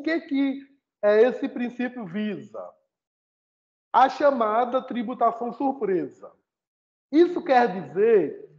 que esse princípio visa? A chamada tributação surpresa. Isso quer dizer,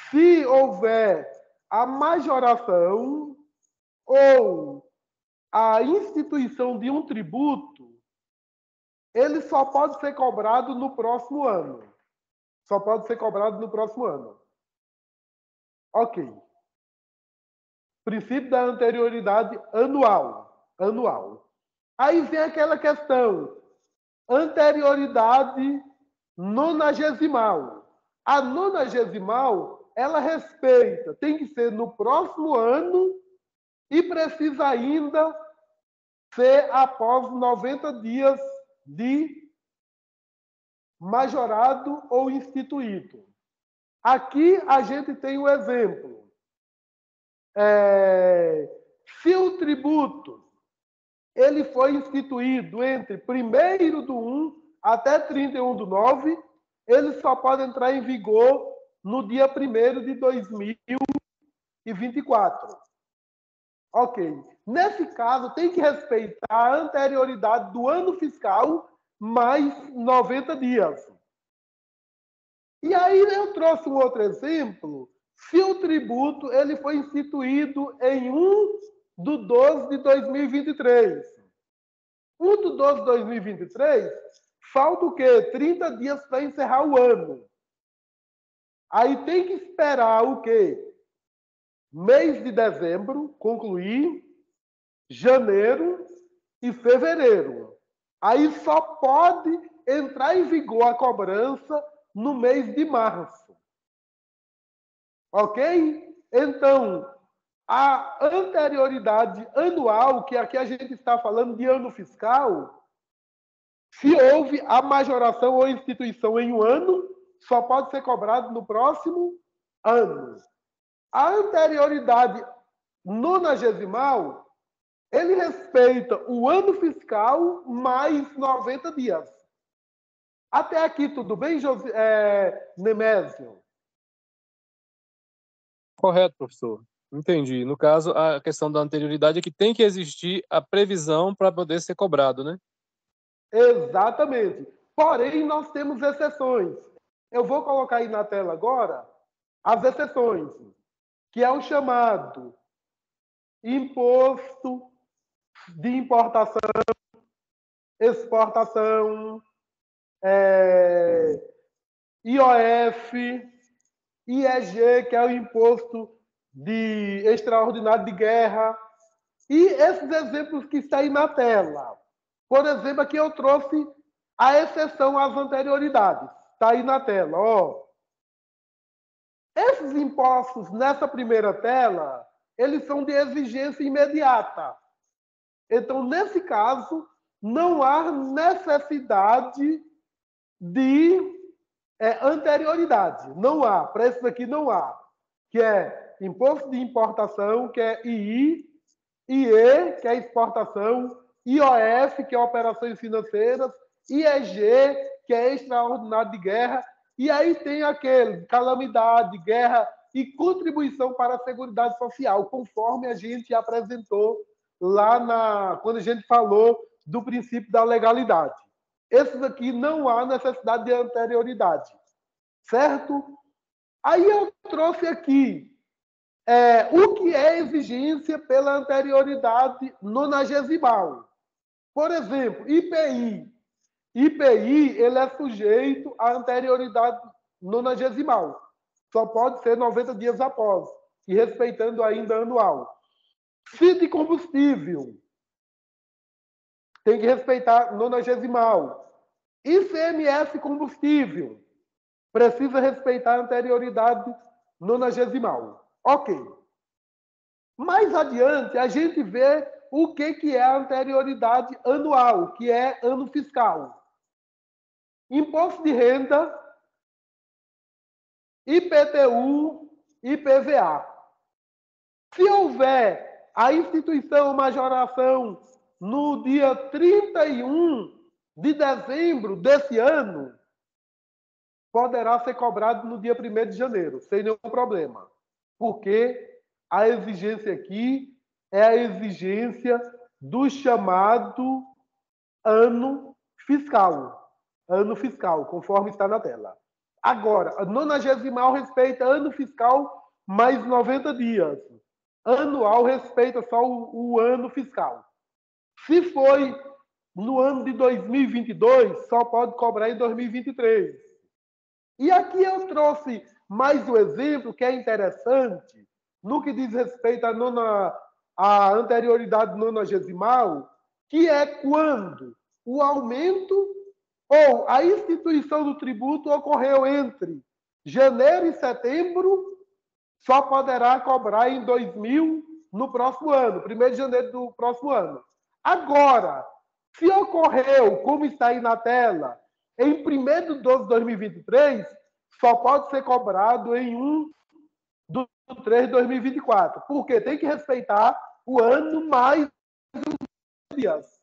se houver a majoração ou a instituição de um tributo, ele só pode ser cobrado no próximo ano. Só pode ser cobrado no próximo ano. Ok. Princípio da anterioridade anual. Anual. Aí vem aquela questão. Anterioridade nonagesimal. A nonagesimal, ela respeita, tem que ser no próximo ano e precisa ainda ser após 90 dias de majorado ou instituído. Aqui a gente tem um exemplo. Se o tributo ele foi instituído entre 1º/1 até 31/9, ele só pode entrar em vigor no dia 1º de 2024. Ok. Nesse caso, tem que respeitar a anterioridade do ano fiscal mais 90 dias. E aí eu trouxe um outro exemplo. Se o tributo ele foi instituído em 1/12/2023. 1/12/2023, falta o quê? 30 dias para encerrar o ano. Aí tem que esperar o quê? Mês de dezembro, concluir, janeiro e fevereiro. Aí só pode entrar em vigor a cobrança no mês de março. Ok? Então, a anterioridade anual, que aqui a gente está falando de ano fiscal, se houve a majoração ou instituição em um ano, só pode ser cobrado no próximo ano. A anterioridade nonagesimal, ele respeita o ano fiscal mais 90 dias. Até aqui tudo bem, Nemésio? Correto, professor. Entendi. No caso, a questão da anterioridade é que tem que existir a previsão para poder ser cobrado, né? Exatamente. Porém, nós temos exceções. Eu vou colocar aí na tela agora as exceções, que é o chamado imposto de importação, exportação, IOF, IEG, que é o imposto de extraordinário de guerra, e esses exemplos que estão aí na tela. Por exemplo, aqui eu trouxe a exceção às anterioridades. Está aí na tela, ó. Esses impostos, nessa primeira tela, eles são de exigência imediata. Então, nesse caso, não há necessidade de anterioridade. Não há. Para esses aqui, não há. Que é imposto de importação, que é II, IE, que é exportação, IOF, que é operações financeiras, IEG, que é extraordinário de guerra, e aí tem aquele calamidade, guerra e contribuição para a Seguridade Social, conforme a gente apresentou lá quando a gente falou do princípio da legalidade. Esses aqui não há necessidade de anterioridade, certo? Aí eu trouxe aqui o que é exigência pela anterioridade nonagesimal. Por exemplo, IPI. IPI ele é sujeito à anterioridade nonagesimal. Só pode ser 90 dias após, e respeitando ainda anual. FII de combustível. Tem que respeitar nonagesimal. ICMS combustível. Precisa respeitar a anterioridade nonagesimal. Ok. Mais adiante, a gente vê o que é a anterioridade anual, que é ano fiscal. Imposto de renda, IPTU, IPVA. Se houver a instituição majoração no dia 31 de dezembro desse ano, poderá ser cobrado no dia 1º de janeiro, sem nenhum problema. Porque a exigência aqui é a exigência do chamado ano fiscal. Ano fiscal, conforme está na tela. Agora, a 90º respeita ano fiscal mais 90 dias. Anual respeita só o ano fiscal. Se foi no ano de 2022, só pode cobrar em 2023. E aqui eu trouxe mais um exemplo que é interessante no que diz respeito à anterioridade 90º, que é quando o aumento ou a instituição do tributo ocorreu entre janeiro e setembro, só poderá cobrar em 2000 no próximo ano, 1º de janeiro do próximo ano. Agora, se ocorreu, como está aí na tela, em 1º de 12 de 2023, só pode ser cobrado em 1 de 3 de 2024, porque tem que respeitar o ano mais dias.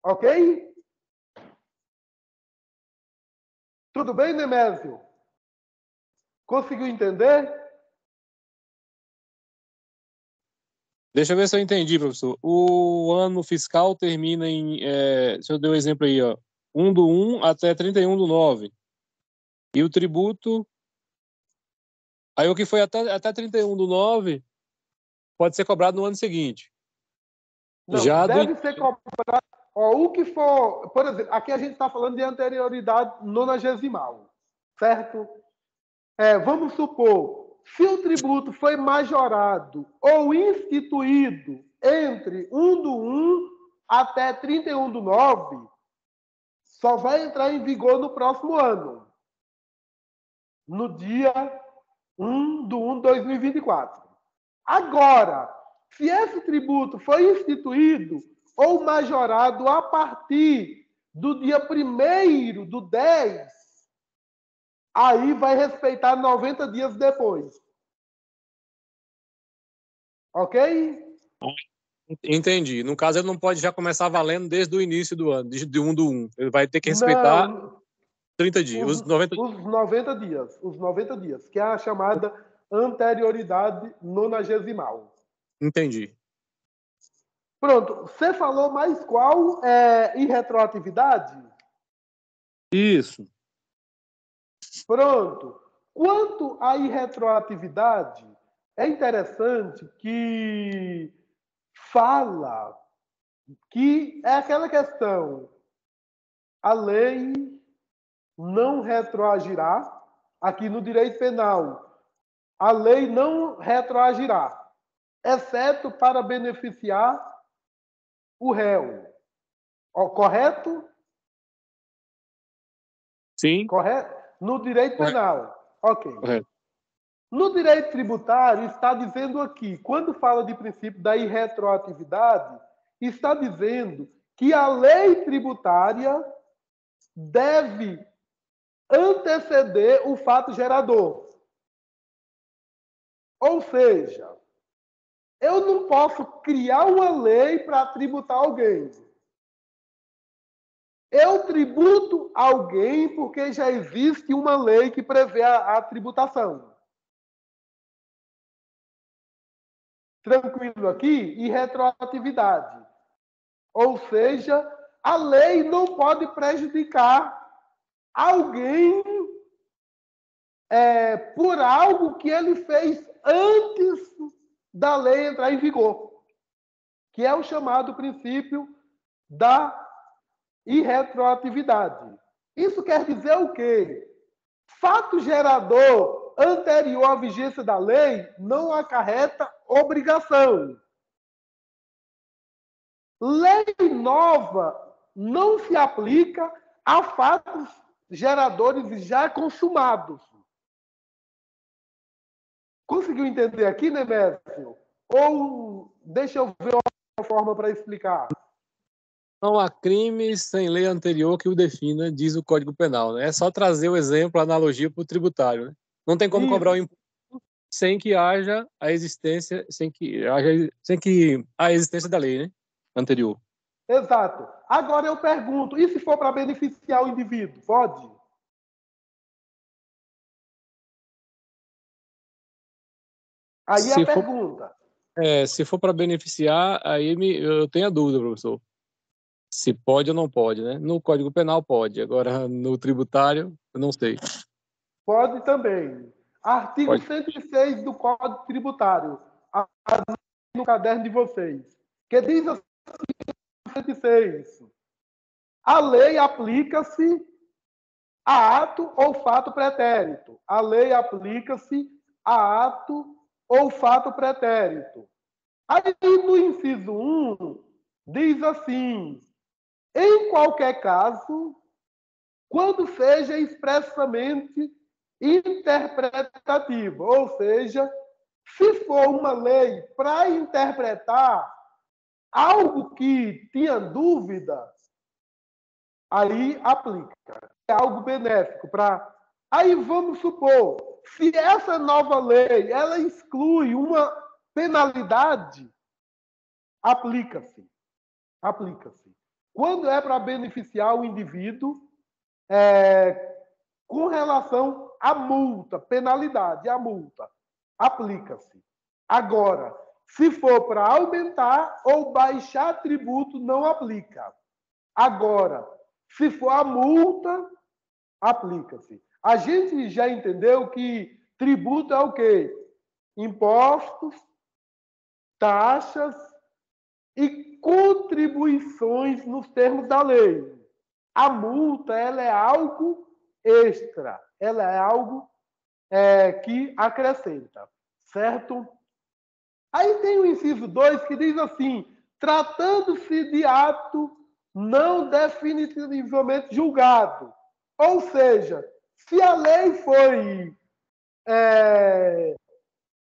Ok? Tudo bem, Nemésio? Conseguiu entender? Deixa eu ver se eu entendi, professor. O ano fiscal termina em... se eu der um exemplo aí, ó, 1/1 até 31/9. E o tributo... Aí o que foi até 31/9 pode ser cobrado no ano seguinte. Não, Já deve ser cobrado... Ó, o que for... Por exemplo, aqui a gente está falando de anterioridade 90º, certo? Vamos supor, se o tributo foi majorado ou instituído entre 1/1 até 31/9, só vai entrar em vigor no próximo ano, no dia 1/1 de 2024. Agora, se esse tributo foi instituído ou majorado a partir do dia 1º/10, aí vai respeitar 90 dias depois. Ok? Entendi. No caso, ele não pode já começar valendo desde o início do ano, de 1/1. Ele vai ter que respeitar Não, 30 dias, os 90 dias. os 90 dias. Os 90 dias, que é a chamada anterioridade 90º. Entendi. Pronto. Você falou mais qual irretroatividade? Isso. Pronto. Quanto à irretroatividade, é interessante que fala que é aquela questão, a lei não retroagirá, aqui no direito penal, a lei não retroagirá, exceto para beneficiar o réu. Correto? Sim. Correto? No direito Correto. penal. Ok. Correto. No direito tributário, está dizendo aqui, quando fala de princípio da irretroatividade, está dizendo que a lei tributária deve anteceder o fato gerador. Ou seja, eu não posso criar uma lei para tributar alguém. Eu tributo alguém porque já existe uma lei que prevê a tributação. Tranquilo aqui? E retroatividade. Ou seja, a lei não pode prejudicar alguém por algo que ele fez antes da lei entrar em vigor, que é o chamado princípio da irretroatividade. Isso quer dizer o quê? Fato gerador anterior à vigência da lei não acarreta obrigação. Lei nova não se aplica a fatos geradores já consumados. Conseguiu entender aqui, Nemésio? Ou deixa eu ver uma forma para explicar. Não há crime sem lei anterior que o defina, diz o Código Penal. Né? É só trazer o exemplo, a analogia para o tributário. Né? Não tem como cobrar o imposto sem que haja a existência, sem que a existência da lei, né? Anterior. Exato. Agora eu pergunto, e se for para beneficiar o indivíduo? Pode? Aí é a pergunta. Se for para beneficiar, aí eu tenho a dúvida, professor. Se pode ou não pode, né? No Código Penal pode, agora no tributário, eu não sei. Pode também. Artigo Pode. 106 do Código Tributário, no caderno de vocês, que diz assim, 106, a lei aplica-se a ato ou fato pretérito. A lei aplica-se a ato ou fato pretérito. Aí, no inciso 1, diz assim, em qualquer caso, quando seja expressamente interpretativa, ou seja, se for uma lei para interpretar algo que tinha dúvida, aí aplica. É algo benéfico para. Aí vamos supor, se essa nova lei ela exclui uma penalidade, aplica-se. Aplica-se. Quando é para beneficiar o indivíduo, com relação à multa, penalidade, a multa, aplica-se. Agora, se for para aumentar ou baixar tributo, não aplica. Agora, se for a multa, aplica-se. A gente já entendeu que tributo é o quê? Impostos, taxas e contribuições nos termos da lei. A multa ela é algo extra, ela é algo que acrescenta, certo? Aí tem o inciso 2 que diz assim, tratando-se de ato não definitivamente julgado. Ou seja, se a lei foi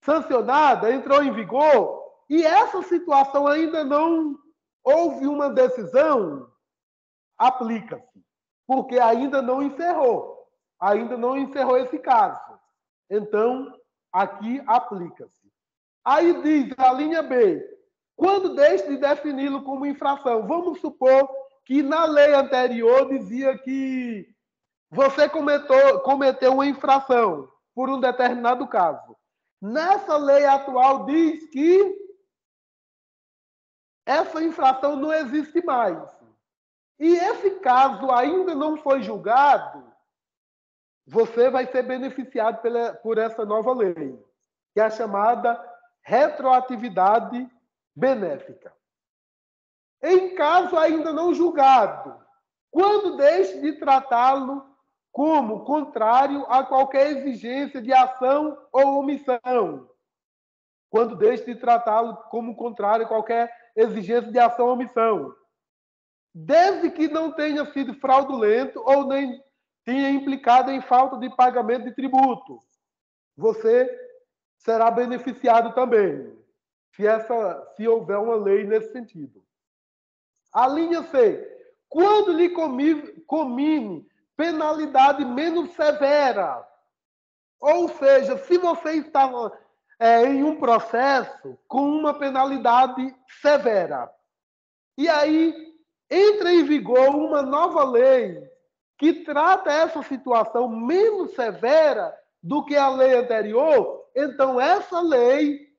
sancionada, entrou em vigor, e essa situação ainda não houve uma decisão, aplica-se, porque ainda não encerrou esse caso. Então, aqui aplica-se. Aí diz a linha B, quando deixe de defini-lo como infração, vamos supor que na lei anterior dizia que você cometeu uma infração por um determinado caso. Nessa lei atual diz que essa infração não existe mais. E esse caso ainda não foi julgado, você vai ser beneficiado por essa nova lei, que é a chamada retroatividade benéfica. Em caso ainda não julgado, quando deixe de tratá-lo como contrário a qualquer exigência de ação ou omissão. Quando deixe de tratá-lo como contrário a qualquer exigência de ação ou omissão. Desde que não tenha sido fraudulento ou nem tenha implicado em falta de pagamento de tributo. Você será beneficiado também, se houver uma lei nesse sentido. A linha C. Quando lhe comine penalidade menos severa, ou seja, se você está em um processo com uma penalidade severa, e aí entra em vigor uma nova lei que trata essa situação menos severa do que a lei anterior, então essa lei